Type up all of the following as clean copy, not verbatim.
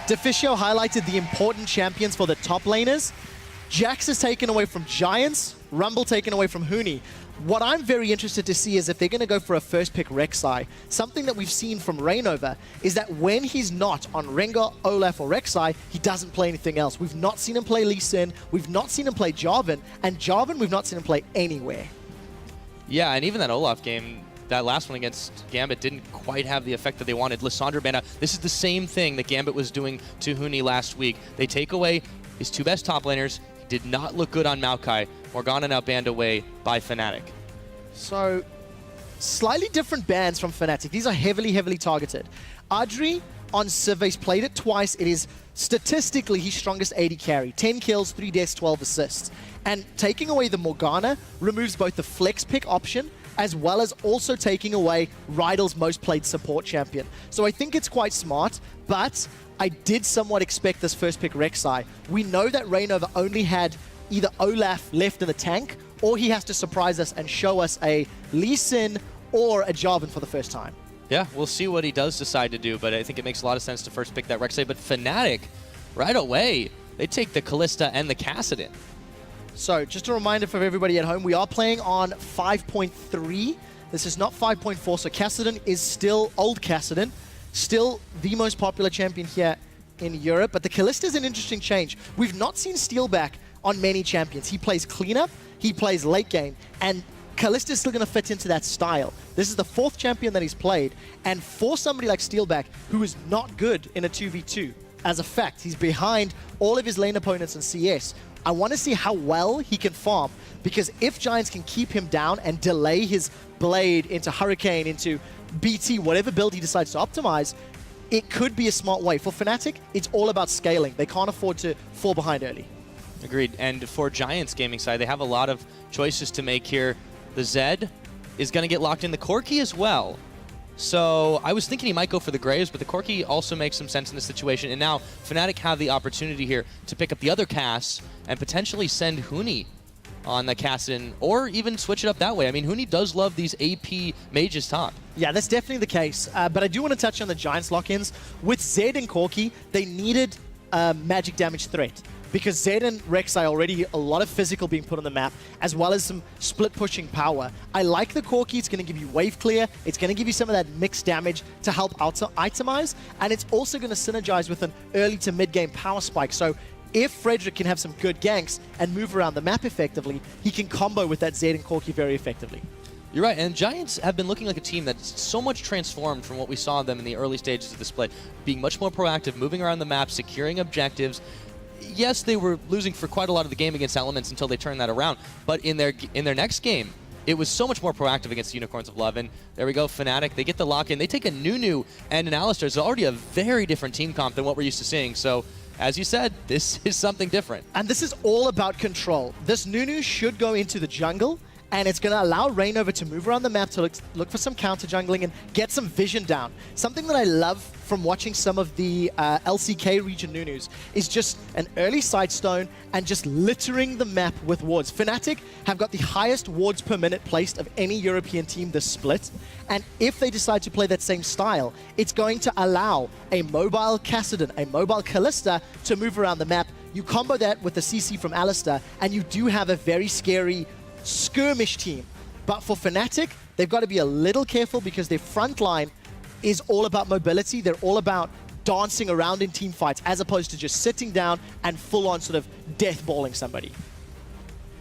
Deficio highlighted the important champions for the top laners. Jax is taken away from Giants, Rumble taken away from Huni. What I'm very interested to see is if they're going to go for a first pick Rek'Sai. Something that we've seen from Reignover is that when he's not on Rengar, Olaf, or Rek'Sai, he doesn't play anything else. We've not seen him play Lee Sin, we've not seen him play Jarvan, and Jarvan we've not seen him play anywhere. Yeah, and even that Olaf game, that last one against Gambit didn't quite have the effect that they wanted. Lissandra banned out. This is the same thing that Gambit was doing to Huni last week. They take away his two best top laners. He did not look good on Maokai. Morgana now banned away by Fnatic. So, slightly different bans from Fnatic. These are heavily, heavily targeted. Adri on Siv's played it twice. It is statistically his strongest AD carry. 10 kills, 3 deaths, 12 assists. And taking away the Morgana removes both the flex pick option as well as also taking away Rydell's most played support champion. So I think it's quite smart, but I did somewhat expect this first pick Rek'Sai. We know that Reignover only had either Olaf left in the tank, or he has to surprise us and show us a Lee Sin or a Jarvan for the first time. Yeah, we'll see what he does decide to do, but I think it makes a lot of sense to first pick that Rek'Sai. But Fnatic, right away, they take the Kalista and the Kassadin. So, just a reminder for everybody at home, we are playing on 5.3. This is not 5.4, so Kassadin is still old Kassadin, still the most popular champion here in Europe, but the Kalista is an interesting change. We've not seen Steelback on many champions. He plays cleanup, he plays late game, and Kalista is still going to fit into that style. This is the 4th champion that he's played, and for somebody like Steelback, who is not good in a 2v2, as a fact, he's behind all of his lane opponents in CS. I want to see how well he can farm, because if Giants can keep him down and delay his Blade into Hurricane, into BT, whatever build he decides to optimize, it could be a smart way. For Fnatic, it's all about scaling. They can't afford to fall behind early. Agreed. And for Giants gaming side, they have a lot of choices to make here. The Zed is going to get locked in. The Corki as well. So I was thinking he might go for the Graves, but the Corki also makes some sense in this situation. And now Fnatic have the opportunity here to pick up the other Cass and potentially send Huni on the Kassadin, or even switch it up that way. I mean, Huni does love these AP mages top. Yeah, that's definitely the case. But I do want to touch on the Giants lock-ins. With Zed and Corki, they needed magic damage threat, because Zed and Rek'Sai already a lot of physical being put on the map, as well as some split pushing power. I like the Corki. It's going to give you wave clear. It's going to give you some of that mixed damage to help itemize, and it's also going to synergize with an early to mid game power spike. So if Frederick can have some good ganks and move around the map effectively, he can combo with that Zed and Corki very effectively. You're right, and Giants have been looking like a team that's so much transformed from what we saw them in the early stages of the split, being much more proactive, moving around the map, securing objectives. Yes, they were losing for quite a lot of the game against Elements until they turned that around, but in their next game, it was so much more proactive against the Unicorns of Love. And there we go, Fnatic, they get the lock-in. They take a Nunu and an Alistar. It's already a very different team comp than what we're used to seeing. So, as you said, this is something different. And this is all about control. This Nunu should go into the jungle, and it's going to allow Reignover to move around the map to look for some counter jungling and get some vision down. Something that I love from watching some of the LCK region Nunus is just an early Sightstone and just littering the map with wards. Fnatic have got the highest wards per minute placed of any European team this split, and if they decide to play that same style, it's going to allow a mobile Kassadin, a mobile Kalista to move around the map. You combo that with the CC from Alistar, and you do have a very scary skirmish team. But for Fnatic, they've got to be a little careful, because their front line is all about mobility. They're all about dancing around in team fights, as opposed to just sitting down and full-on sort of death-balling somebody.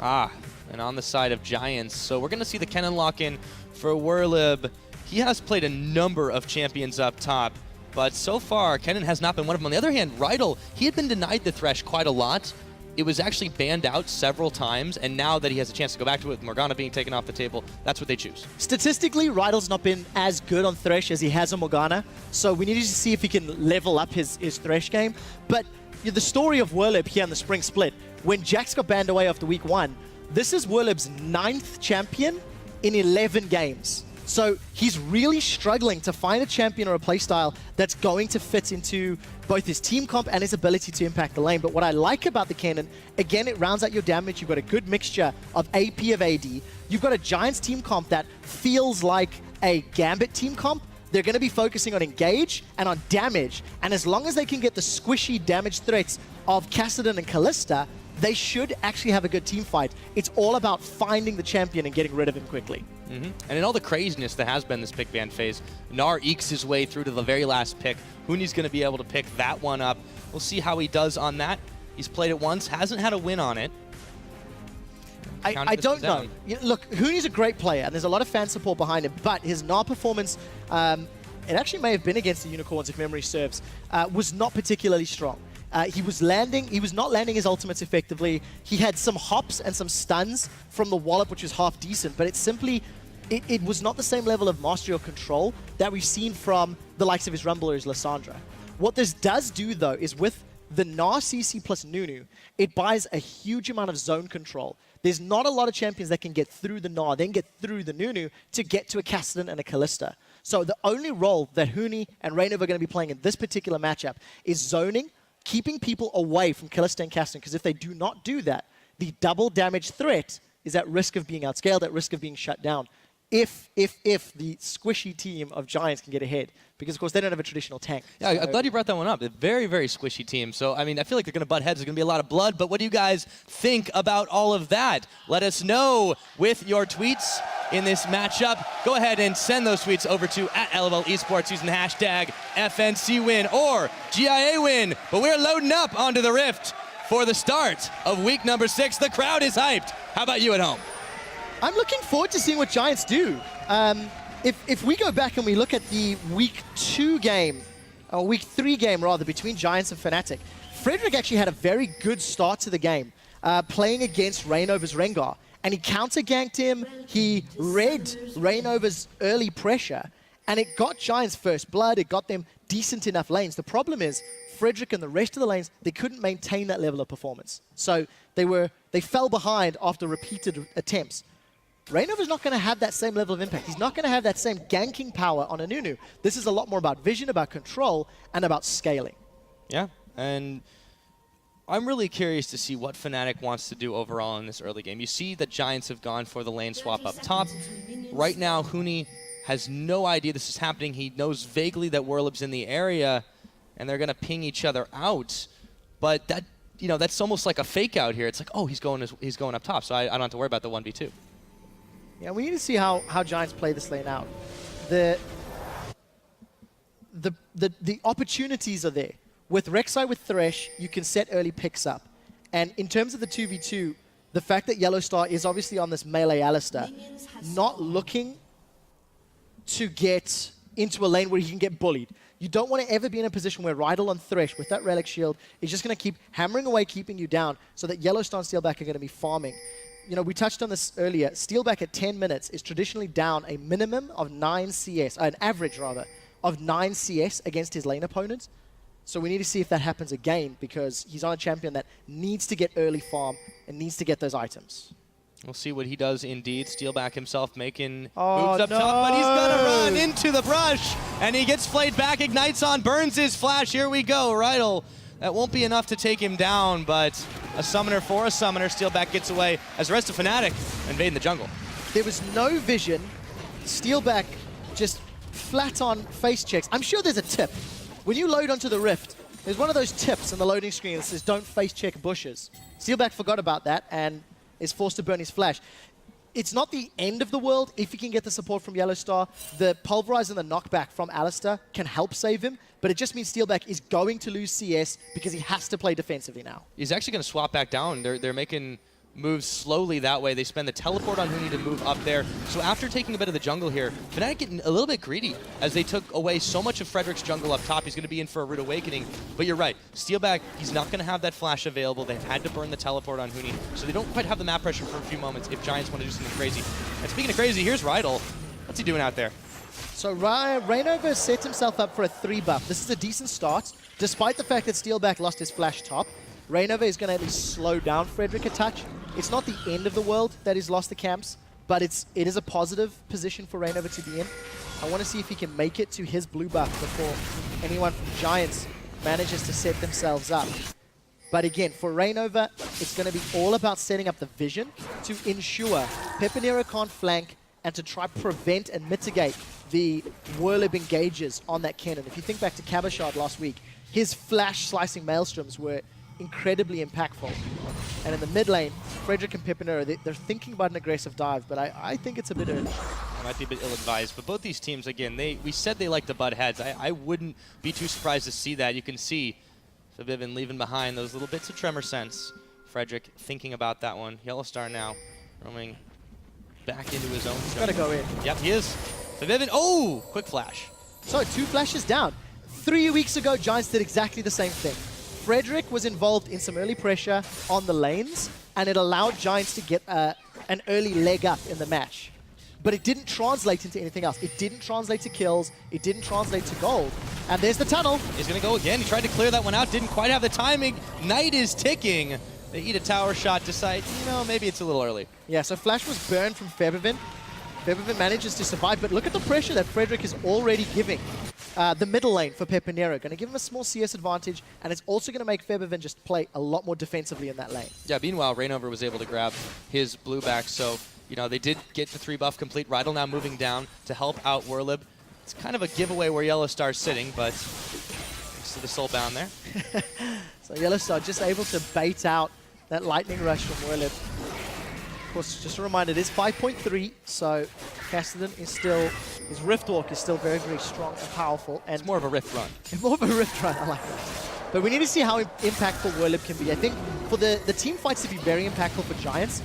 And on the side of Giants, so we're going to see the Kennen lock-in for Werlib. He has played a number of champions up top, but so far, Kennen has not been one of them. On the other hand, Rydell, he had been denied the Thresh quite a lot. It was actually banned out several times, and now that he has a chance to go back to it with Morgana being taken off the table, that's what they choose. Statistically, Rydell's not been as good on Thresh as he has on Morgana, so we need to see if he can level up his Thresh game. But the story of Werlib here in the spring split, when Jax got banned away after week 1, this is Werlib's 9th champion in 11 games. So he's really struggling to find a champion or a playstyle that's going to fit into both his team comp and his ability to impact the lane. But what I like about the Kennen, again, it rounds out your damage. You've got a good mixture of AP of AD. You've got a Giants team comp that feels like a Gambit team comp they're going to be focusing on engage and on damage. And as long as they can get the squishy damage threats of Kassadin and Kalista, they should actually have a good team fight. It's all about finding the champion and getting rid of him quickly. And in all the craziness that has been this pick ban phase, Gnar ekes his way through to the very last pick. Huni's going to be able to pick that one up. We'll see how he does on that. He's played it once, hasn't had a win on it. I don't know. Look, Huni's a great player, and there's a lot of fan support behind him, but his Gnar performance, it actually may have been against the Unicorns, if memory serves, was not particularly strong. He was not landing his ultimates effectively. He had some hops and some stuns from the wallop, which was half decent, but it was not the same level of mastery or control that we've seen from the likes of his Rumble or his Lissandra. What this does do, though, is with the Gnar CC plus Nunu, it buys a huge amount of zone control. There's not a lot of champions that can get through the Gnar, then get through the Nunu to get to a Kassadin and a Kalista. So the only role that Huni and Reynova are going to be playing in this particular matchup is zoning, keeping people away from Kalista and Kassadin, because if they do not do that, the double damage threat is at risk of being outscaled, at risk of being shut down. If the squishy team of Giants can get ahead, because of course they don't have a traditional tank. Yeah, I'm glad you brought that one up. A very, very squishy team. So, I mean, I feel like they're going to butt heads. There's going to be a lot of blood, but what do you guys think about all of that? Let us know with your tweets in this matchup. Go ahead and send those tweets over to @LOL Esports using the hashtag FNCWin or GIA win. But we're loading up onto the Rift for the start of week number 6. The crowd is hyped. How about you at home? I'm looking forward to seeing what Giants do. If we go back and we look at the week 2 game, or week 3 game rather, between Giants and Fnatic, Frederick actually had a very good start to the game, playing against Reynova's Rengar. And he counter-ganked him, he read Reynova's early pressure, and it got Giants first blood, it got them decent enough lanes. The problem is, Frederick and the rest of the lanes, they couldn't maintain that level of performance. So they fell behind after repeated attempts. Reynova's not going to have that same level of impact. He's not going to have that same ganking power on a Nunu. This is a lot more about vision, about control, and about scaling. Yeah, and I'm really curious to see what Fnatic wants to do overall in this early game. You see that Giants have gone for the lane swap up top. Right now, Huni has no idea this is happening. He knows vaguely that Werlib's in the area, and they're going to ping each other out. But that, that's almost like a fake out here. It's like, oh, he's going up top, so I don't have to worry about the 1v2. Yeah, we need to see how Giants play this lane out. The opportunities are there. With Rek'Sai with Thresh, you can set early picks up. And in terms of the 2v2, the fact that Yellowstar is obviously on this melee Alistar, not looking to get into a lane where he can get bullied. You don't want to ever be in a position where Rydal on Thresh with that Relic Shield is just going to keep hammering away, keeping you down, so that Yellowstar and Steelback are going to be farming. We touched on this earlier. Steelback at 10 minutes is traditionally down a minimum of 9 CS, an average rather, of 9 CS against his lane opponents. So we need to see if that happens again, because he's on a champion that needs to get early farm and needs to get those items. We'll see what he does indeed. Steelback himself making moves up no. top, but he's going to run into the brush, and he gets flayed back, ignites on, burns his flash. Here we go, Rydal. That won't be enough to take him down, but a summoner for a summoner. Steelback gets away as the rest of Fnatic invading the jungle. There was no vision. Steelback just flat on face checks. I'm sure there's a tip. When you load onto the Rift, there's one of those tips on the loading screen that says don't face check bushes. Steelback forgot about that and is forced to burn his flash. It's not the end of the world if he can get the support from Yellowstar. The Pulverize and the knockback from Alistar can help save him, but it just means Steelback is going to lose CS because he has to play defensively now. He's actually going to swap back down. They're making moves slowly that way. They spend the teleport on Huni to move up there. So after taking a bit of the jungle here, Fnatic getting a little bit greedy as they took away so much of Frederick's jungle up top. He's going to be in for a rude awakening. But you're right. Steelback, he's not going to have that flash available. They had to burn the teleport on Huni. So they don't quite have the map pressure for a few moments if Giants want to do something crazy. And speaking of crazy, here's Rydal. What's he doing out there? So Reynova set himself up for a 3 buff. This is a decent start. Despite the fact that Steelback lost his flash top, Reynova is going to at least slow down Frederick a touch. It's not the end of the world that he's lost the camps, but it is a positive position for Reynova to be in. I want to see if he can make it to his blue buff before anyone from Giants manages to set themselves up. But again, for Reynova, it's going to be all about setting up the vision to ensure Pepinero can't flank and to try prevent and mitigate the Whirlib engages on that cannon. If you think back to Cabashard last week, his flash slicing maelstroms were incredibly impactful. And in the mid lane, Frederick and Pepinero, they're thinking about an aggressive dive, but I think it's a bit early. It might be a bit ill-advised, but both these teams, again, we said they like to butt heads. I wouldn't be too surprised to see that. You can see Vivin leaving behind those little bits of tremor sense. Frederick thinking about that one. Yellow Star now roaming back into his own zone. Gotta go in. Yep, he is. Vivin, oh, quick flash. So 2 flashes down. 3 weeks ago, Giants did exactly the same thing. Frederick was involved in some early pressure on the lanes, and it allowed Giants to get an early leg up in the match. But it didn't translate into anything else. It didn't translate to kills. It didn't translate to gold. And there's the tunnel. He's going to go again. He tried to clear that one out. Didn't quite have the timing. Night is ticking. They eat a tower shot, decide, you know, maybe it's a little early. Yeah, so Flash was burned from Febivin. Febivin manages to survive, but look at the pressure that Frederick is already giving. The middle lane for Pepinero. Going to give him a small CS advantage, and it's also going to make Febivin just play a lot more defensively in that lane. Yeah, meanwhile, Rainover was able to grab his blue back, so, you know, they did get the 3 buff complete. Rydell now moving down to help out Whirlib. It's kind of a giveaway where Yellow Star's sitting, but to the Soulbound there. So Yellow Star just able to bait out that lightning rush from Whirlib. Of course, just a reminder, it is 5.3, so Cassidy is still, his Rift Walk is still very, very strong and powerful. And it's more of a Rift run. More of a Rift run, I like that. But we need to see how impactful Whirlib can be. I think for the team fights to be very impactful for Giants,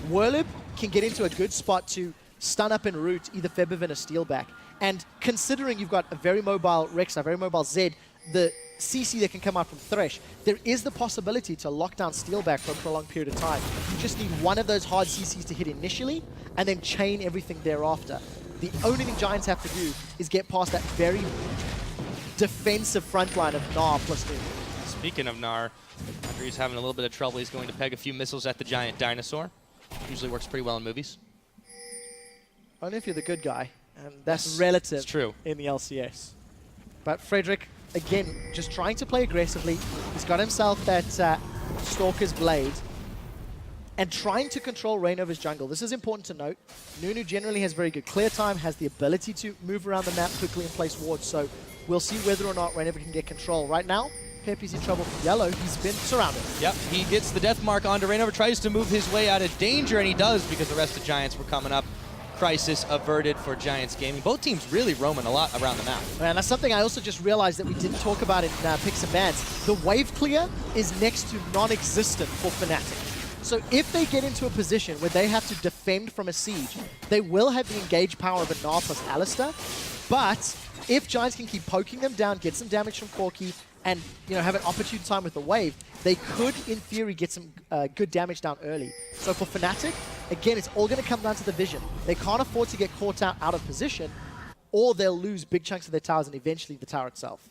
Whirlib can get into a good spot to stun up and root either Febivin or Steelback. And considering you've got a very mobile Rex, a very mobile Zed, the CC that can come out from Thresh, there is the possibility to lock down Steelback for a prolonged period of time. You just need one of those hard CCs to hit initially, and then chain everything thereafter. The only thing Giants have to do is get past that very defensive front line of Gnar plus Doom. Speaking of Gnar, Andre's having a little bit of trouble. He's going to peg a few missiles at the giant dinosaur. Usually works pretty well in movies. Only if you're the good guy, and that's relative it's true. In the LCS. But Frederick, again, just trying to play aggressively. He's got himself that Stalker's Blade and trying to control Rainover's jungle. This is important to note. Nunu generally has very good clear time, has the ability to move around the map quickly and place wards, so we'll see whether or not Rainover can get control. Right now, Pepe's in trouble from Yellow. He's been surrounded. Yep, he gets the death mark onto Rainover, tries to move his way out of danger, and he does because the rest of Giants were coming up. Crisis averted for Giants Gaming. Both teams really roaming a lot around the map. And that's something I also just realized that we didn't talk about in Picks and Bans. The wave clear is next to non-existent for Fnatic. So if they get into a position where they have to defend from a siege, they will have the engage power of a Gnar plus Alistair. But if Giants can keep poking them down, get some damage from Corki, and have an opportune time with the wave, they could, in theory, get some good damage down early. So for Fnatic, again, it's all going to come down to the vision. They can't afford to get caught out of position, or they'll lose big chunks of their towers and eventually the tower itself.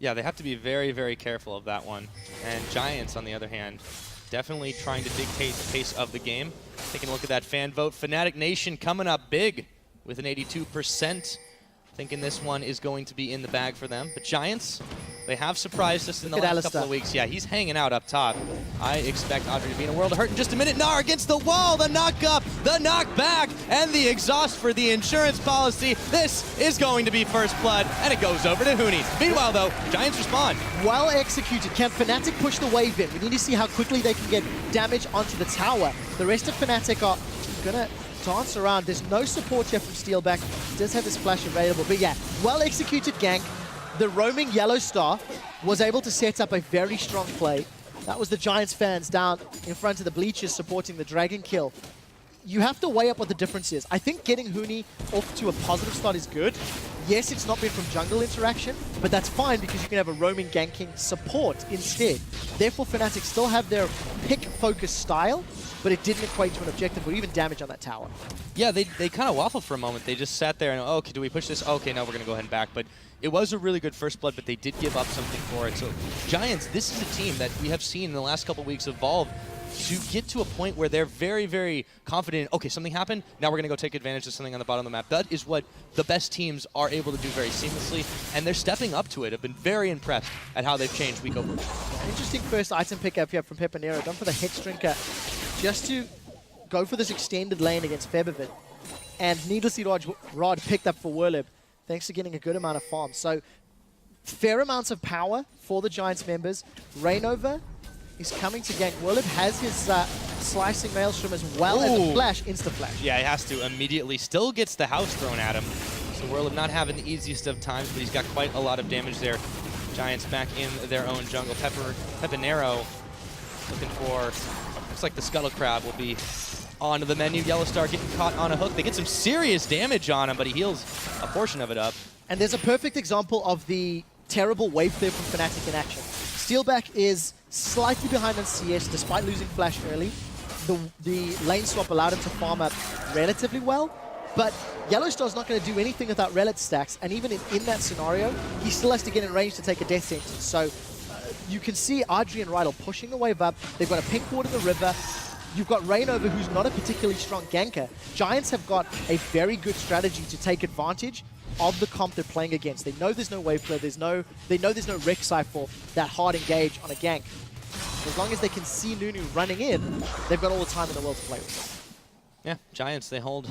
Yeah, they have to be very, very careful of that one. And Giants, on the other hand, definitely trying to dictate the pace of the game. Taking a look at that fan vote. Fnatic Nation coming up big with an 82%. Thinking this one is going to be in the bag for them. But Giants, they have surprised us in the last couple of weeks. Yeah, he's hanging out up top. I expect Audrey to be in a world of hurt in just a minute. Gnar against the wall, the knock up, the knock back, and the exhaust for the insurance policy. This is going to be first blood, and it goes over to Huni. Meanwhile, though, Giants respond. Well executed. Can Fnatic push the wave in? We need to see how quickly they can get damage onto the tower. The rest of Fnatic are going to dance around. There's no support here from Steelback. He does have his flash available. But yeah, well executed gank. The roaming Yellow Star was able to set up a very strong play. That was the Giants fans down in front of the bleachers supporting the Dragon kill. You have to weigh up what the difference is. I think getting Huni off to a positive start is good. Yes, it's not been from jungle interaction, but that's fine because you can have a roaming ganking support instead. Therefore, Fnatic still have their pick-focused style, but it didn't equate to an objective or even damage on that tower. Yeah, they kind of waffled for a moment. They just sat there and, oh, okay, do we push this? Okay, no, we're going to go ahead and back. But it was a really good first blood, but they did give up something for it. So Giants, this is a team that we have seen in the last couple of weeks evolve to get to a point where they're very, very confident. Okay, something happened. Now we're going to go take advantage of something on the bottom of the map. That is what the best teams are able to do very seamlessly, and they're stepping up to it. I've been very impressed at how they've changed week over week. Interesting first item pickup here from Pepinero. Done for the Hex Drinker just to go for this extended lane against Febivin. And needlessly, Rod picked up for Whirlib. thanks to getting a good amount of farm. So fair amounts of power for the Giants members. Rainover is coming to gank. Willib has his slicing Maelstrom as well as the flash, insta-flash. Yeah, he has to immediately. Still gets the house thrown at him. So Willib not having the easiest of times, but he's got quite a lot of damage there. Giants back in their own jungle. Pepinero looking for, looks like the Scuttle Crab will be onto the menu. Yellowstar getting caught on a hook. They get some serious damage on him, but he heals a portion of it up. And there's a perfect example of the terrible wave clear from Fnatic in action. Steelback is slightly behind on CS despite losing flash early. The lane swap allowed him to farm up relatively well, but Yellowstar's not going to do anything without relic stacks, and even in that scenario, he still has to get in range to take a death sentence. So you can see Adri and Rydell pushing the wave up. They've got a pink ward in the river. You've got Rainover, who's not a particularly strong ganker. Giants have got a very good strategy to take advantage of the comp they're playing against. They know there's no wave clear, they know there's no Rek'Sai for that hard engage on a gank. As long as they can see Nunu running in, they've got all the time in the world to play with. Yeah, Giants, they hold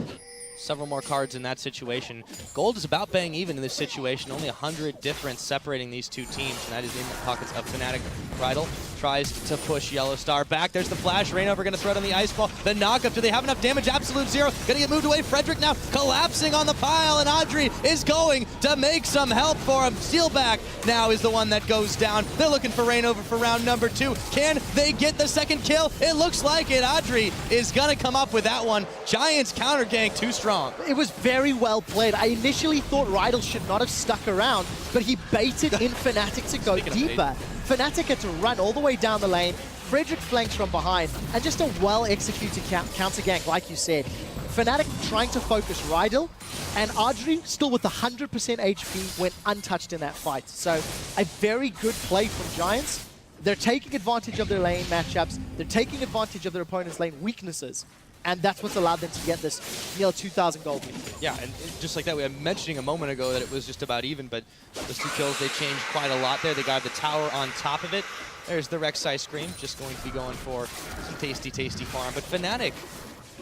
several more cards in that situation. Gold is about bang even in this situation. Only 100 difference separating these two teams, and that is in the pockets of Fnatic. Rydell tries to push Yellowstar back. There's the flash. Rainover going to throw it on the ice ball. The knockup. Do they have enough damage? Absolute zero. Going to get moved away. Frederick now collapsing on the pile, and Adri is going to make some help for him. Steelback now is the one that goes down. They're looking for Rainover for round number 2. Can they get the second kill? It looks like it. Adri is going to come up with that one. Giants counter gank too strong. It was very well played. I initially thought Rydell should not have stuck around, but he baited in Fnatic to go deeper. Fnatic had to run all the way down the lane. Frederick flanks from behind, and just a well-executed counter gank, like you said. Fnatic trying to focus Rydell, and Adri, still with 100% HP, went untouched in that fight. So a very good play from Giants. They're taking advantage of their lane matchups. They're taking advantage of their opponent's lane weaknesses. And that's what's allowed them to get this near 2,000 gold lead. Yeah, and just like that, we were mentioning a moment ago that it was just about even, but those 2 kills, they changed quite a lot there. They got the tower on top of it. There's the Rek'Sai Scream, just going to be going for some tasty, tasty farm. But Fnatic,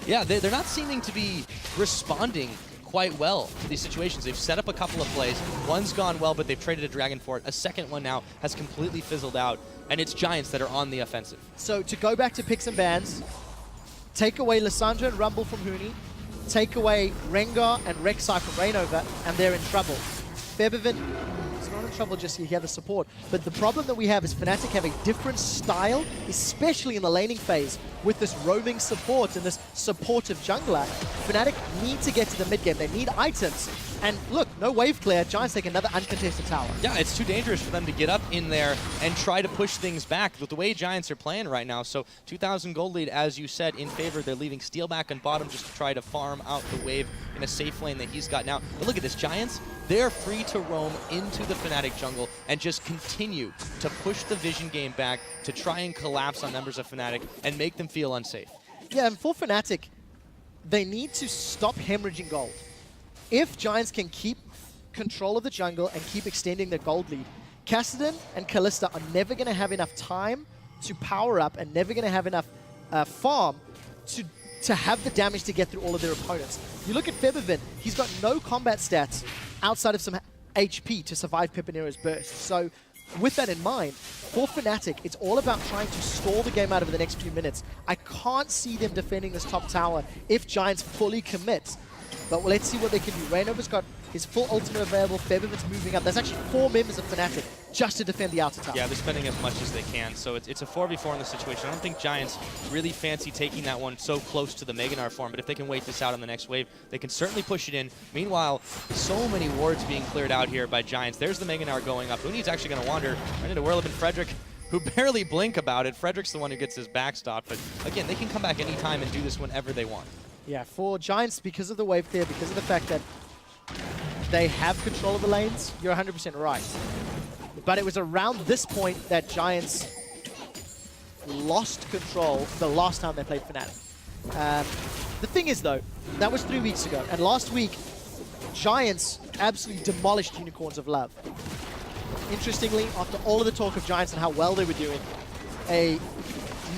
yeah, they're not seeming to be responding quite well to these situations. They've set up a couple of plays. One's gone well, but they've traded a dragon for it. A second one now has completely fizzled out, and it's Giants that are on the offensive. So to go back to picks and bans, take away Lissandra and Rumble from Huni, take away Rengar and Rek'Sai from Rainover, and they're in trouble. Febiven is not in trouble just here, he had the support. But the problem that we have is Fnatic have a different style, especially in the laning phase, with this roaming support and this supportive jungler. Fnatic need to get to the mid game. They need items. And look, no wave clear. Giants take another uncontested tower. Yeah, it's too dangerous for them to get up in there and try to push things back with the way Giants are playing right now. So 2,000 gold lead, as you said, in favor. They're leaving Steelback on bottom just to try to farm out the wave in a safe lane that he's got now. But look at this, Giants, they're free to roam into the Fnatic jungle and just continue to push the vision game back to try and collapse on members of Fnatic and make them feel unsafe. Yeah, and for Fnatic, they need to stop hemorrhaging gold. If Giants can keep control of the jungle and keep extending their gold lead, Kassadin and Kalista are never going to have enough time to power up and never going to have enough farm to have the damage to get through all of their opponents. You look at Febiven, he's got no combat stats outside of some HP to survive Pepinero's burst. So with that in mind, for Fnatic, it's all about trying to stall the game out over the next few minutes. I can't see them defending this top tower if Giants fully commit. But let's see what they can do. Rainover's got his full ultimate available. Febiven's moving up. There's actually 4 members of Fnatic just to defend the outer tower. Yeah, they're spending as much as they can. So it's a 4v4 in this situation. I don't think Giants really fancy taking that one so close to the Meganar farm, but if they can wait this out on the next wave, they can certainly push it in. Meanwhile, so many wards being cleared out here by Giants. There's the Meganar going up. Uni's actually going to wander right into Whirlwind and Frederick, who barely blink about it. Frederick's the one who gets his backstop, but again, they can come back anytime and do this whenever they want. Yeah, for Giants, because of the wave clear, because of the fact that they have control of the lanes, you're 100% right. But it was around this point that Giants lost control the last time they played Fnatic. The thing is, though, that was 3 weeks ago. And last week, Giants absolutely demolished Unicorns of Love. Interestingly, after all of the talk of Giants and how well they were doing, a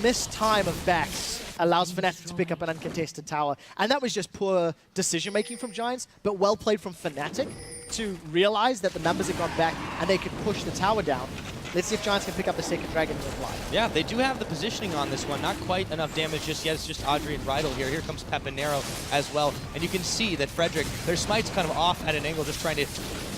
missed time of backs allows Fnatic to pick up an uncontested tower. And that was just poor decision-making from Giants, but well played from Fnatic to realize that the numbers have gone back and they could push the tower down. Let's see if Giants can pick up the second dragon in reply. Yeah, they do have the positioning on this one. Not quite enough damage just yet. It's just Audrey and Rydal here. Here comes Pepinero as well. And you can see that Frederick, their smite's kind of off at an angle, just trying to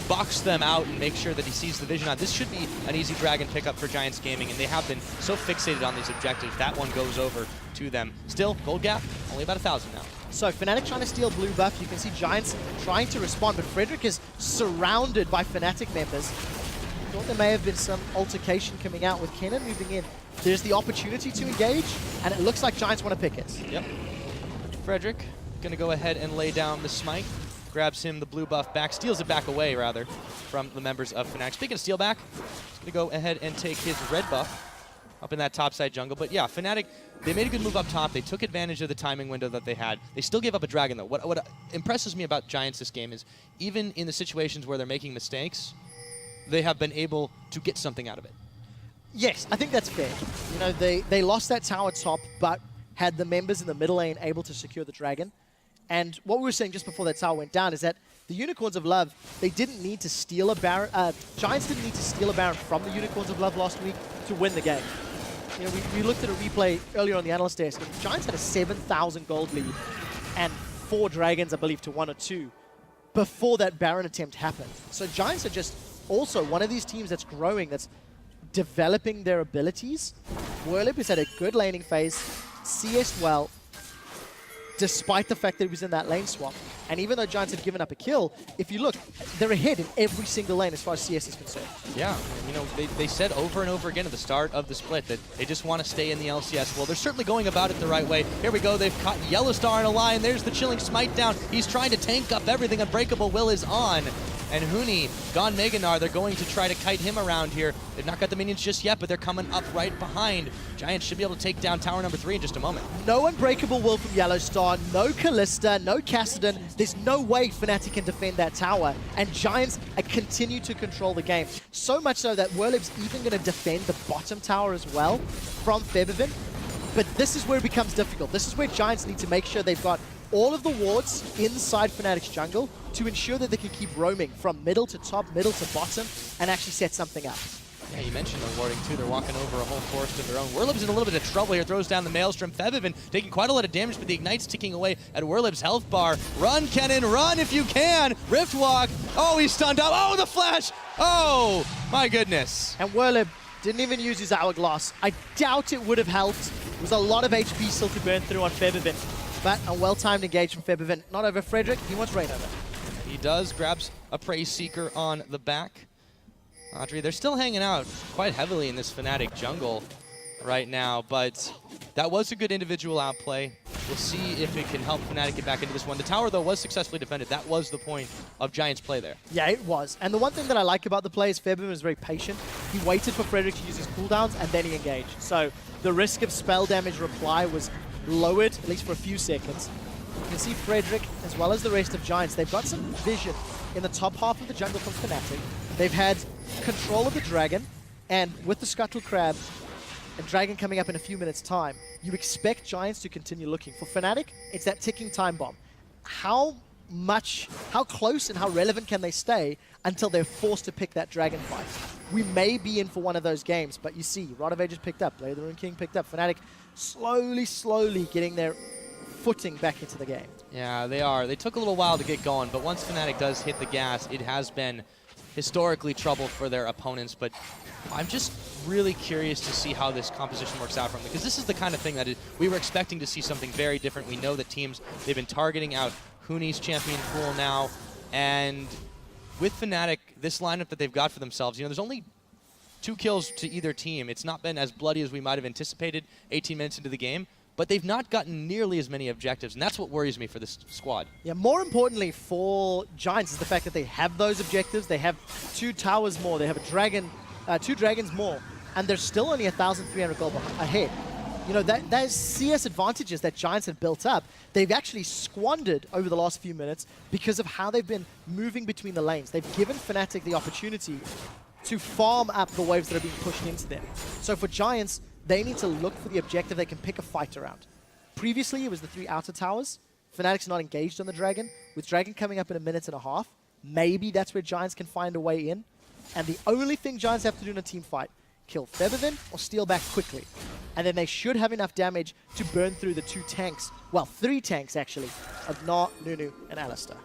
box them out and make sure that he sees the vision on. This should be an easy dragon pickup for Giants Gaming, and they have been so fixated on these objectives. That one goes over to them. Still, gold gap, only about 1,000 now. So Fnatic trying to steal blue buff. You can see Giants trying to respond, but Frederick is surrounded by Fnatic members. Thought there may have been some altercation coming out with Kennen moving in. There's the opportunity to engage, and it looks like Giants want to pick it. Yep. Frederick gonna go ahead and lay down the smite. Grabs him the blue buff back, steals it back away, rather, from the members of Fnatic. Speaking of steal back, he's gonna go ahead and take his red buff up in that top side jungle. But yeah, Fnatic, they made a good move up top. They took advantage of the timing window that they had. They still gave up a dragon, though. What impresses me about Giants this game is, even in the situations where they're making mistakes, they have been able to get something out of it. Yes, I think that's fair. You know, they lost that tower top, but had the members in the middle lane able to secure the dragon. And what we were saying just before that tower went down is that the Unicorns of Love, they didn't need to steal a Baron. Giants didn't need to steal a Baron from the Unicorns of Love last week to win the game. You know, we looked at a replay earlier on the analyst desk, and Giants had a 7,000 gold lead and 4 dragons, I believe, to 1 or 2 before that Baron attempt happened. So Giants are just also one of these teams that's growing, that's developing their abilities. Werlip has had a good laning phase, CS well, despite the fact that he was in that lane swap. And even though Giants have given up a kill, if you look, they're ahead in every single lane as far as CS is concerned. Yeah, you know, they said over and over again at the start of the split that they just want to stay in the LCS. Well, they're certainly going about it the right way. Here we go, they've caught Yellow Star in a line. There's the chilling smite down. He's trying to tank up everything. Unbreakable Will is on. And Huni, gone Meganar, they're going to try to kite him around here. They've not got the minions just yet, but they're coming up right behind. Giants should be able to take down tower number 3 in just a moment. No Unbreakable Will from Yellow Star, no Callista, no Kassadin. There's no way Fnatic can defend that tower. And Giants continue to control the game. So much so that Werlip's even going to defend the bottom tower as well from Febiven. But this is where it becomes difficult. This is where Giants need to make sure they've got all of the wards inside Fnatic's jungle to ensure that they can keep roaming from middle to top, middle to bottom, and actually set something up. Yeah, you mentioned the warding too. They're walking over a whole forest of their own. Werlib's in a little bit of trouble here. Throws down the Maelstrom. Febiven taking quite a lot of damage, but the Ignite's ticking away at Werlib's health bar. Run, Kennen, run if you can. Rift Walk. Oh, he's stunned up. Oh, the flash. Oh, my goodness. And Werlib didn't even use his Hourglass. I doubt it would have helped. There was a lot of HP still to burn through on Febiven. But a well-timed engage from Febiven. Not over Frederick. He wants rain over. He does. Grabs a Praise Seeker on the back. Audrey, they're still hanging out quite heavily in this Fnatic jungle right now, but that was a good individual outplay. We'll see if it can help Fnatic get back into this one. The tower, though, was successfully defended. That was the point of Giants' play there. Yeah, it was. And the one thing that I like about the play is Febiven was very patient. He waited for Frederick to use his cooldowns, and then he engaged. So the risk of spell damage reply was lowered, at least for a few seconds. You can see Frederick, as well as the rest of Giants, they've got some vision in the top half of the jungle from Fnatic. They've had control of the dragon, and with the Scuttle Crab and dragon coming up in a few minutes' time, you expect Giants to continue looking. For Fnatic, it's that ticking time bomb. How close and how relevant can they stay until they're forced to pick that dragon fight? We may be in for one of those games, but you see, Rod of Ages picked up, Blade of the Rune King picked up, Fnatic slowly getting their footing back into the game. Yeah, they are. They took a little while to get going, but once Fnatic does hit the gas, it has been historically trouble for their opponents, but I'm just really curious to see how this composition works out for them, because this is the kind of thing that we were expecting to see something very different. We know that teams, they've been targeting out Huni's champion pool now, and with Fnatic, this lineup that they've got for themselves, you know, there's only 2 kills to either team. It's not been as bloody as we might have anticipated 18 minutes into the game, but they've not gotten nearly as many objectives, and that's what worries me for this squad. Yeah, more importantly for Giants is the fact that they have those objectives. They have 2 towers more. They have a dragon, 2 dragons more, and they're still only 1,300 gold ahead. You know, those CS advantages that Giants have built up, they've actually squandered over the last few minutes because of how they've been moving between the lanes. They've given Fnatic the opportunity to farm up the waves that are being pushed into them. So for Giants, they need to look for the objective they can pick a fight around. Previously, it was the 3 outer towers. Fnatic's not engaged on the dragon. With dragon coming up in a minute and a half, maybe that's where Giants can find a way in. And the only thing Giants have to do in a team fight, kill Feathervin or steal back quickly. And then they should have enough damage to burn through the 2 tanks, well, 3 tanks actually, of Gnar, Nunu, and Alistar.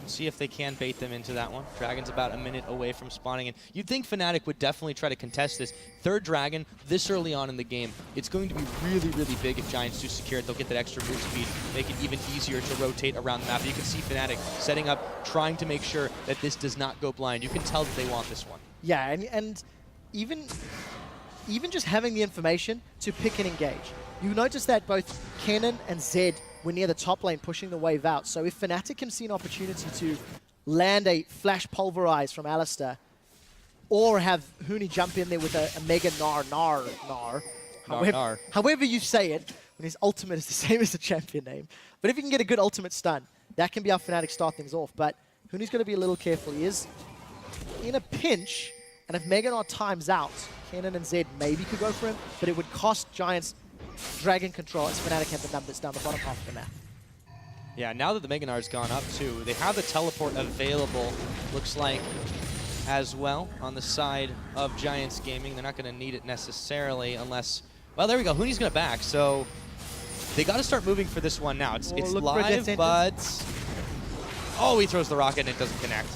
See if they can bait them into that one. Dragon's about a minute away from spawning in. You'd think Fnatic would definitely try to contest this. 3rd Dragon this early on in the game. It's going to be really, really big if Giants do secure it. They'll get that extra move speed, make it even easier to rotate around the map. You can see Fnatic setting up, trying to make sure that this does not go blind. You can tell that they want this one. Yeah, and even just having the information to pick and engage. You notice that both Kennen and Zed were near the top lane pushing the wave out. So if Fnatic can see an opportunity to land a flash pulverize from Alistar, or have Huni jump in there with a mega Gnar. However you say it, when his ultimate is the same as the champion name. But if you can get a good ultimate stun, that can be how Fnatic start things off. But Huni's got to be a little careful. He is in a pinch, and if Mega Gnar times out, Kennen and Zed maybe could go for him, but it would cost Giants Dragon control as Fnatic have the numbers down the bottom half of the map. Yeah, now that the Mega Gnar's gone up too, they have the teleport available, looks like, as well on the side of Giants Gaming. They're not going to need it necessarily unless... Well, there we go. Huni's going to back, so they got to start moving for this one now. It's live, but... Oh, he throws the rocket and it doesn't connect.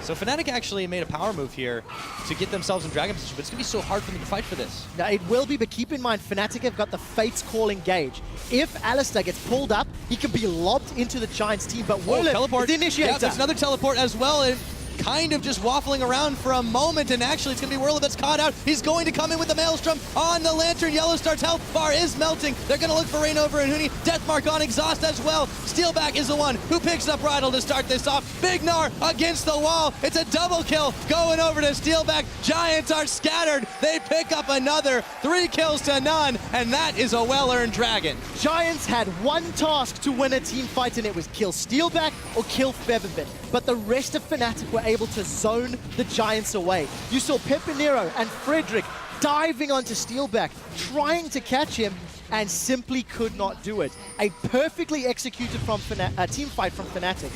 So Fnatic actually made a power move here to get themselves in Dragon position, but it's going to be so hard for them to fight for this. Now, it will be, but keep in mind, Fnatic have got the Fate's Call engage. If Alistar gets pulled up, he can be lobbed into the Giants team, but teleport is the initiator. Yeah, there's another teleport as well. And kind of just waffling around for a moment, and actually it's going to be Whirlwind that's caught out. He's going to come in with the Maelstrom on the Lantern. Yellowstar's health bar is melting. They're going to look for Rainover and Huni. Deathmark on Exhaust as well. Steelback is the one who picks up Bridle to start this off. Big Gnar against the wall. It's a double kill going over to Steelback. Giants are scattered. They pick up another 3 kills to none, and that is a well-earned Dragon. Giants had one task to win a team fight, and it was kill Steelback or kill Feathervin. But the rest of Fnatic were able to zone the Giants away. You saw Pepinero and Frederick diving onto Steelback, trying to catch him, and simply could not do it. A perfectly executed team fight from Fnatic.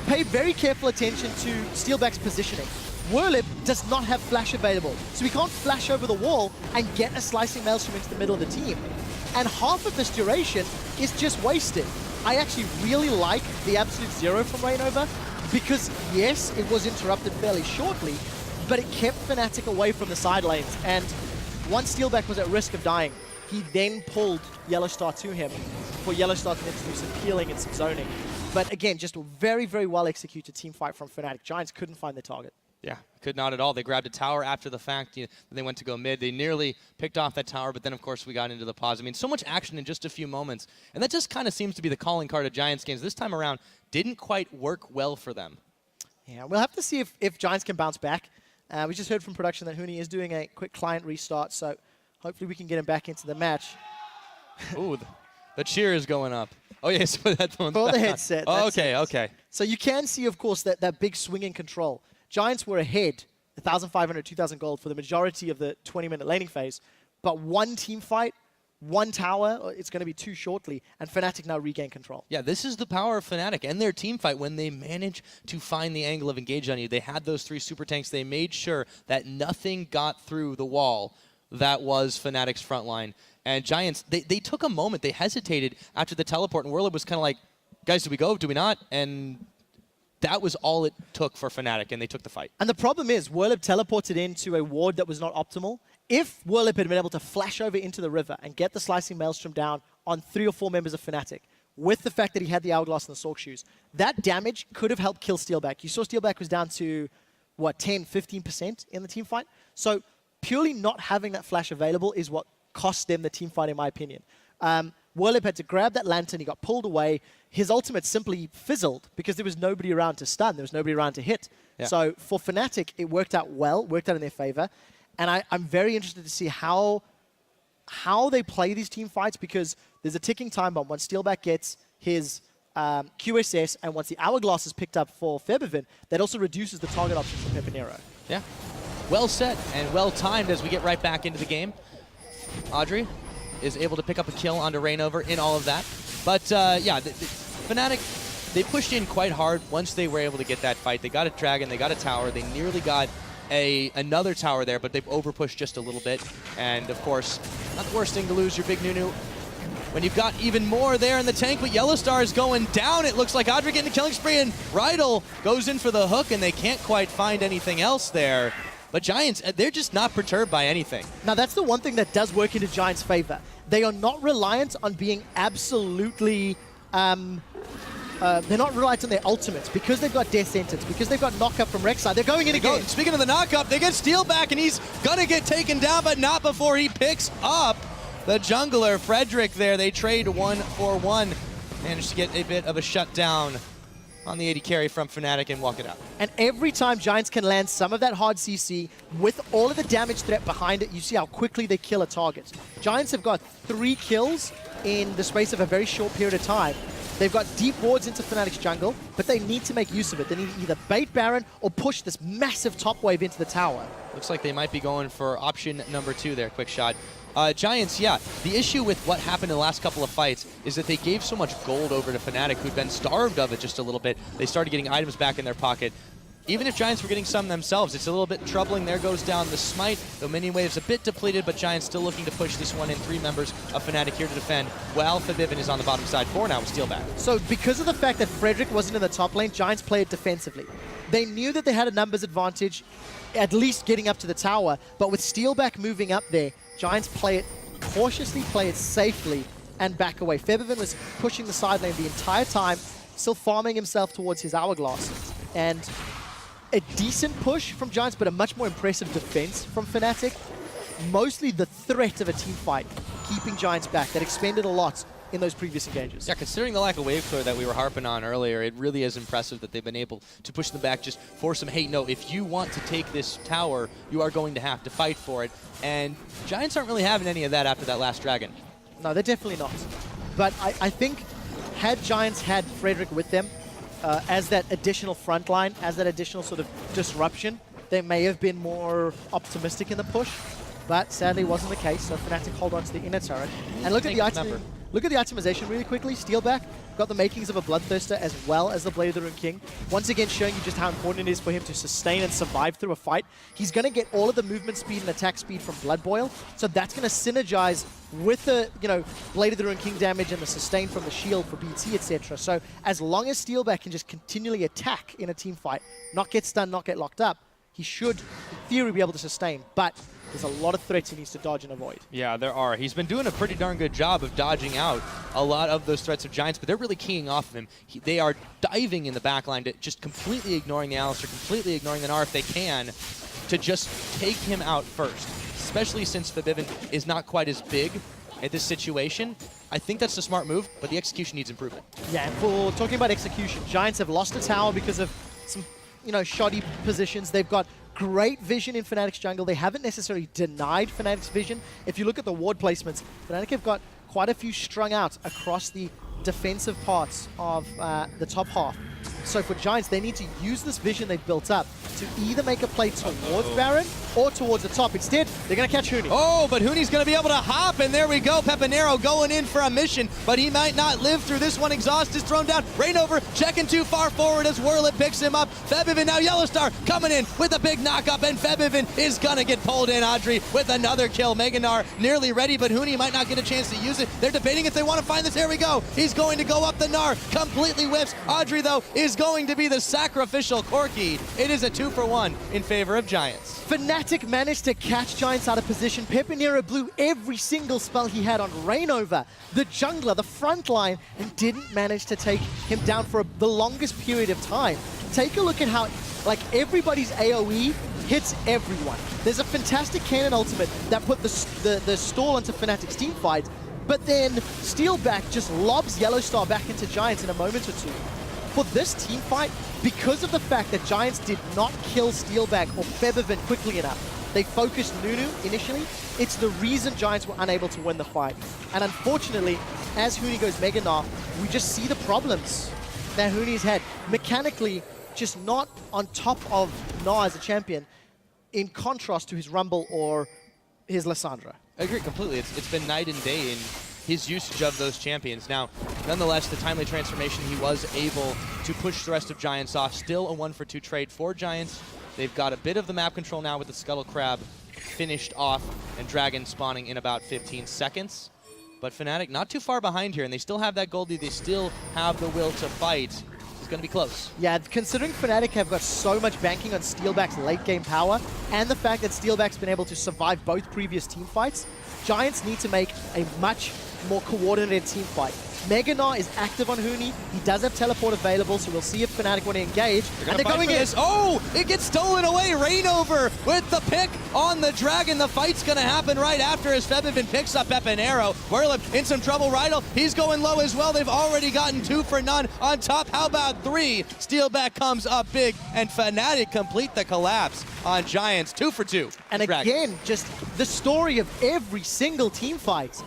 Pay very careful attention to Steelback's positioning. Whirlip does not have flash available, so he can't flash over the wall and get a slicing maelstrom into the middle of the team. And half of this duration is just wasted. I actually really like the Absolute Zero from Rainover, because yes, it was interrupted fairly shortly, but it kept Fnatic away from the side lanes. And once Steelback was at risk of dying, he then pulled Yellowstar to him for Yellowstar to then do some healing and some zoning. But again, just a very, very well executed team fight from Fnatic. Giants couldn't find their target. Yeah, could not at all. They grabbed a tower after the fact. They went to go mid. They nearly picked off that tower, but then, of course, we got into the pause. I mean, so much action in just a few moments. And that just kind of seems to be the calling card of Giants games. This time around, didn't quite work well for them. Yeah, we'll have to see if Giants can bounce back. We just heard from production that Huni is doing a quick client restart, so hopefully we can get him back into the match. Ooh, the cheer is going up. Oh, yes, put headphones for back the headset. Oh, okay. So you can see, of course, that big swinging control. Giants were ahead, 1,500, 2,000 gold for the majority of the 20-minute laning phase, but one team fight, one tower, it's going to be 2 shortly, and Fnatic now regain control. Yeah, this is the power of Fnatic and their team fight when they manage to find the angle of engage on you. They had those 3 super tanks. They made sure that nothing got through the wall that was Fnatic's front line. And Giants, they took a moment. They hesitated after the teleport, and Whirlwind was kind of like, guys, do we go? Do we not? And that was all it took for Fnatic, and they took the fight. And the problem is, Whirlip teleported into a ward that was not optimal. If Whirlip had been able to flash over into the river and get the Slicing Maelstrom down on 3 or 4 members of Fnatic, with the fact that he had the Hourglass and the Sork Shoes, that damage could have helped kill Steelback. You saw Steelback was down to, what, 10, 15% in the team fight? So purely not having that flash available is what cost them the team fight, in my opinion. Whirlip had to grab that lantern, he got pulled away. His ultimate simply fizzled because there was nobody around to stun, there was nobody around to hit. Yeah. So for Fnatic, it worked out well, worked out in their favor. And I'm very interested to see how they play these team fights, because there's a ticking time bomb. Once Steelback gets his QSS and once the Hourglass is picked up for Feathervin, that also reduces the target option for Pepinero. Yeah, well set and well timed as we get right back into the game. Audrey is able to pick up a kill onto Rainover in all of that. But yeah, Fnatic, they pushed in quite hard once they were able to get that fight. They got a dragon, they got a tower, they nearly got another tower there, but they've overpushed just a little bit. And of course, not the worst thing to lose your big Nunu when you've got even more there in the tank, but Yellowstar is going down. It looks like Audrey getting a killing spree, and Rydal goes in for the hook, and they can't quite find anything else there. But Giants, they're just not perturbed by anything. Now, that's the one thing that does work into Giants' favor. They are not reliant on being absolutely... they're not reliant on their ultimates because they've got Death Sentence, because they've got knockup from Rek'Sai. They're going in again. Speaking of the knockup, they get Steel back, and he's going to get taken down, but not before he picks up the jungler, Frederick, there. They trade 1-for-1. Managed to get a bit of a shutdown on the AD carry from Fnatic and walk it out. And every time Giants can land some of that hard CC with all of the damage threat behind it, you see how quickly they kill a target. Giants have got 3 kills in the space of a very short period of time. They've got deep wards into Fnatic's jungle, but they need to make use of it. They need to either bait Baron or push this massive top wave into the tower. Looks like they might be going for option number 2 there, quick shot. Giants, yeah, the issue with what happened in the last couple of fights is that they gave so much gold over to Fnatic, who'd been starved of it just a little bit. They started getting items back in their pocket. Even if Giants were getting some themselves, it's a little bit troubling. There goes down the smite. The minion wave's a bit depleted, but Giants still looking to push this one in. 3 members of Fnatic here to defend. Well, Fnatic is on the bottom side. 4 now with Steel back. So because of the fact that Frederick wasn't in the top lane, Giants played defensively. They knew that they had a numbers advantage, at least getting up to the tower, but with Steelback moving up there, Giants play it cautiously, play it safely, and back away. Febiven was pushing the side lane the entire time, still farming himself towards his hourglass. And a decent push from Giants, but a much more impressive defense from Fnatic. Mostly the threat of a team fight, keeping Giants back. That expended a lot in those previous engages. Yeah, considering the lack of wave clear that we were harping on earlier, it really is impressive that they've been able to push them back, just force them, hey, no, if you want to take this tower, you are going to have to fight for it. And Giants aren't really having any of that after that last dragon. No, they're definitely not. But I think had Giants had Frederick with them, as that additional front line, as that additional sort of disruption, they may have been more optimistic in the push. But sadly wasn't the case, so Fnatic hold on to the inner turret. And look at the item. Look at the itemization really quickly. Steelback got the makings of a Bloodthirster as well as the Blade of the Rune King. Once again showing you just how important it is for him to sustain and survive through a fight. He's going to get all of the movement speed and attack speed from Blood Boil, so that's going to synergize with the, Blade of the Rune King damage and the sustain from the shield for BT, etc. So as long as Steelback can just continually attack in a team fight, not get stunned, not get locked up, he should, in theory, be able to sustain. But there's a lot of threats he needs to dodge and avoid. Yeah, there are. He's been doing a pretty darn good job of dodging out a lot of those threats of Giants, but they're really keying off of him. They are diving in the backline, to just completely ignoring the Alistar, completely ignoring the Gnar if they can, to just take him out first, especially since Fnatic is not quite as big at this situation. I think that's the smart move, but the execution needs improvement. Yeah, for talking about execution, Giants have lost a tower because of some, shoddy positions. They've got great vision in Fnatic's jungle. They haven't necessarily denied Fnatic's vision. If you look at the ward placements, Fnatic have got quite a few strung out across the defensive parts of the top half. So for Giants, they need to use this vision they've built up to either make a play towards Baron or towards the top. Instead, they're going to catch Huni. Oh, but Huni's going to be able to hop, and there we go. Pepinero going in for a mission, but he might not live through this one. Exhaust is thrown down. Rainover checking too far forward as Whirlit picks him up. Febiven now, Yellowstar coming in with a big knockup, and Febiven is going to get pulled in. Audrey with another kill. Mega Gnar nearly ready, but Huni might not get a chance to use it. They're debating if they want to find this. Here we go. He's going to go up the Gnar. Completely whiffs. Audrey, though, is going to be the sacrificial Corki. It is a 2-for-1 in favor of Giants. Fnatic managed to catch Giants out of position. Pepinero blew every single spell he had on Rainover, the jungler, the front line, and didn't manage to take him down for the longest period of time. Take a look at how, everybody's AoE hits everyone. There's a fantastic cannon ultimate that put the stall into Fnatic's team fight, but then Steelback just lobs Yellowstar back into Giants in a moment or two. For this team fight, because of the fact that Giants did not kill Steelback or Febiven quickly enough, they focused Nunu initially, it's the reason Giants were unable to win the fight. And unfortunately, as Huni goes Mega Gnar, we just see the problems that Huni's had. Mechanically, just not on top of Gnar as a champion, in contrast to his Rumble or his Lissandra. I agree completely. It's been night and day in his usage of those champions. Now, nonetheless, the timely transformation, he was able to push the rest of Giants off. Still a 1-for-2 trade for Giants. They've got a bit of the map control now with the Scuttle Crab finished off and Dragon spawning in about 15 seconds. But Fnatic not too far behind here, and they still have that gold lead. They still have the will to fight. It's going to be close. Yeah, considering Fnatic have got so much banking on Steelback's late game power, and the fact that Steelback's been able to survive both previous team fights, Giants need to make a much more coordinated team fight. Meganar is active on Huni. He does have teleport available, so we'll see if Fnatic want to engage. And they're going in. Oh, it gets stolen away. Rainover with the pick on the Dragon. The fight's going to happen right after as Febivin picks up Arrow. Werlip in some trouble. Rydal, he's going low as well. They've already gotten 2 for none. On top, how about 3? Steelback comes up big, and Fnatic complete the collapse on Giants. 2 for 2. And again, just the story of every single team fight.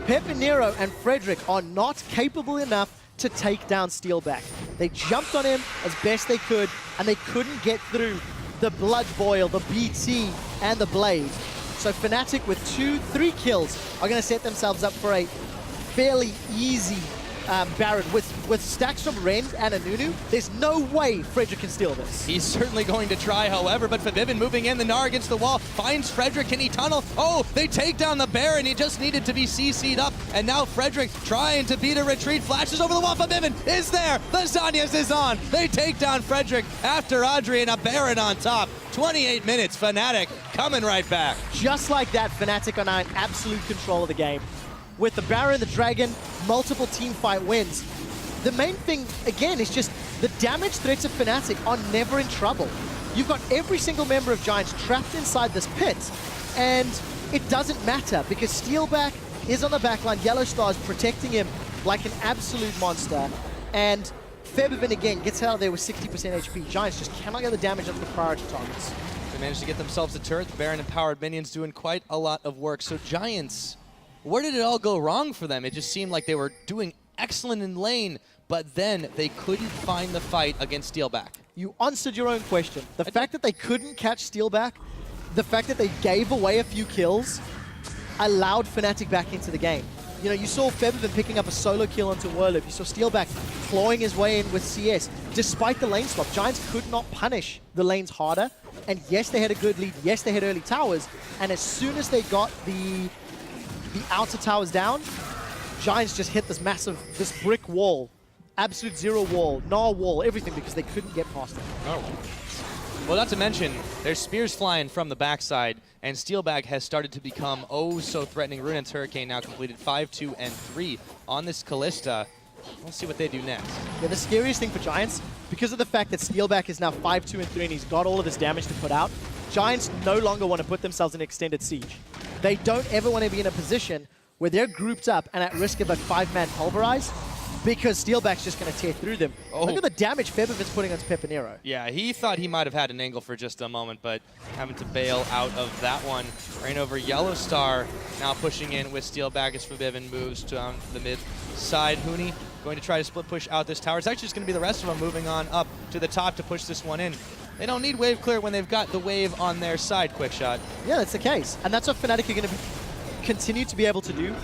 Pepinero and Frederick are not capable enough to take down Steelback. They jumped on him as best they could, and they couldn't get through the Blood Boil, the BT, and the Blade. So Fnatic with 2-3 kills are going to set themselves up for a fairly easy Baron. With stacks from Ren and Anunu, there's no way Frederick can steal this. He's certainly going to try, however, but Fabivin moving in, the Gnar against the wall, finds Frederick. Can he tunnel? Oh, they take down the Baron. He just needed to be CC'd up, and now Frederick trying to beat a retreat, flashes over the wall. Fabivin is there. The Zanyas is on. They take down Frederick after Audrey and a Baron on top. 28 minutes, Fnatic coming right back. Just like that, Fnatic are now in absolute control of the game. With the Baron, the Dragon, multiple team fight wins. The main thing, again, is just the damage threats of Fnatic are never in trouble. You've got every single member of Giants trapped inside this pit, and it doesn't matter because Steelback is on the backline. Yellowstar is protecting him like an absolute monster, and Febivin again gets out of there with 60% HP. Giants just cannot get the damage onto the priority targets. They managed to get themselves a turret. The Baron empowered minions doing quite a lot of work. So Giants, where did it all go wrong for them? It just seemed like they were doing excellent in lane, but then they couldn't find the fight against Steelback. You answered your own question. The fact that they couldn't catch Steelback, the fact that they gave away a few kills, allowed Fnatic back into the game. You know, you saw Febivin picking up a solo kill onto Werlip. You saw Steelback clawing his way in with CS. Despite the lane swap, Giants could not punish the lanes harder. And yes, they had a good lead. Yes, they had early towers. And as soon as they got the outer towers down, Giants just hit this brick wall. Absolute zero wall, Gnar wall, everything, because they couldn't get past it. Well, not to mention, there's spears flying from the backside, and Steelback has started to become oh so threatening. Ruinant's Hurricane now completed 5, 2, and 3 on this Kalista. We'll see what they do next. Yeah, the scariest thing for Giants, because of the fact that Steelback is now 5, 2, and 3, and he's got all of this damage to put out, Giants no longer want to put themselves in extended siege. They don't ever want to be in a position where they're grouped up and at risk of a 5-man pulverize, because Steelback's just going to tear through them. Oh. Look at the damage Febivin's putting onto Pepinero. Yeah, he thought he might have had an angle for just a moment, but having to bail out of that one. Rainover Yellowstar now pushing in with Steelback as Fabivin moves down the mid side. Huni going to try to split push out this tower. It's actually just going to be the rest of them moving on up to the top to push this one in. They don't need wave clear when they've got the wave on their side, Quick Shot. Yeah, that's the case. And that's what Fnatic are going to continue to be able to do.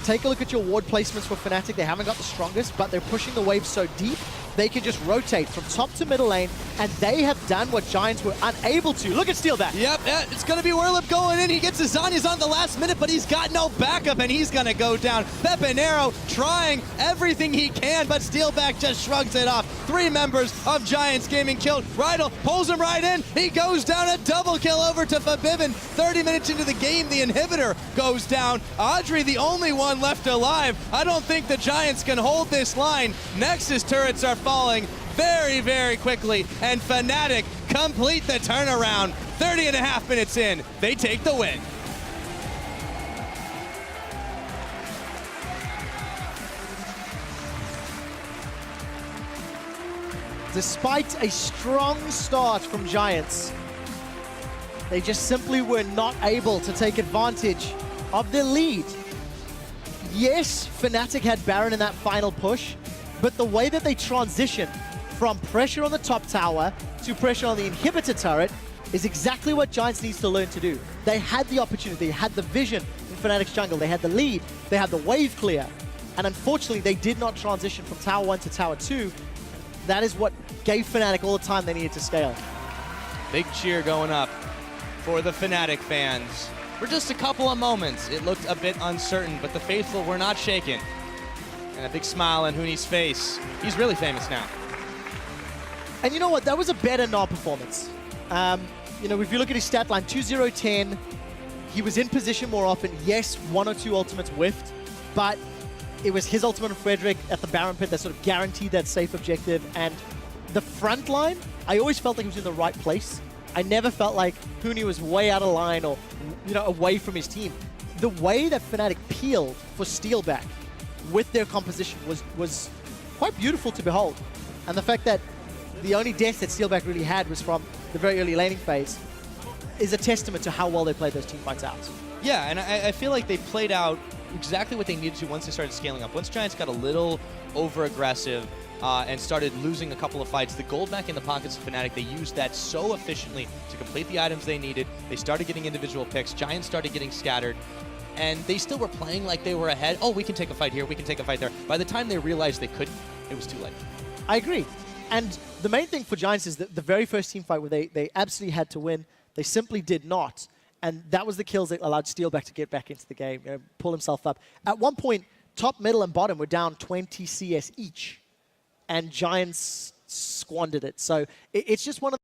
Take a look at your ward placements for Fnatic. They haven't got the strongest, but they're pushing the wave so deep, they can just rotate from top to middle lane, and they have done what Giants were unable to. Look at Steelback. Yep, it's going to be Werlip going in. He gets his Zanyas on the last minute, but he's got no backup, and he's going to go down. Pepinero trying everything he can, but Steelback just shrugs it off. 3 members of Giants Gaming killed. Rydal pulls him right in. He goes down, a double kill over to Fabivin. 30 minutes into the game, the inhibitor goes down. Audrey, the only one left alive. I don't think the Giants can hold this line. Nexus turrets are falling very, very quickly, and Fnatic complete the turnaround. 30.5 minutes in, they take the win. Despite a strong start from Giants, they just simply were not able to take advantage of their lead. Yes, Fnatic had Baron in that final push, but the way that they transition from pressure on the top tower to pressure on the inhibitor turret is exactly what Giants needs to learn to do. They had the opportunity, they had the vision for Fnatic's jungle. They had the lead, they had the wave clear, and unfortunately they did not transition from Tower 1 to Tower 2. That is what gave Fnatic all the time they needed to scale. Big cheer going up for the Fnatic fans. For just a couple of moments, it looked a bit uncertain, but the faithful were not shaken. And a big smile on Huni's face. He's really famous now. And you know what? That was a better Gnar performance. You know, if you look at his stat line, 2-0-10, he was in position more often. Yes, 1 or 2 ultimates whiffed, but it was his ultimate on Frederick at the Baron Pit that sort of guaranteed that safe objective. And the front line, I always felt like he was in the right place. I never felt like Huni was way out of line or, you know, away from his team. The way that Fnatic peeled for Steelback with their composition was quite beautiful to behold. And the fact that the only death that Steelback really had was from the very early laning phase is a testament to how well they played those team fights out. Yeah, and I feel like they played out exactly what they needed to once they started scaling up. Once Giants got a little over-aggressive and started losing a couple of fights, the gold back in the pockets of Fnatic, they used that so efficiently to complete the items they needed. They started getting individual picks. Giants started getting scattered. And they still were playing like they were ahead. Oh, we can take a fight here, we can take a fight there. By the time they realized they couldn't, it was too late. I agree. And the main thing for Giants is that the very first team fight where they absolutely had to win, they simply did not. And that was the kills that allowed Steelback to get back into the game, you know, pull himself up. At one point, top, middle, and bottom were down 20 CS each. And Giants squandered it. So it's just one of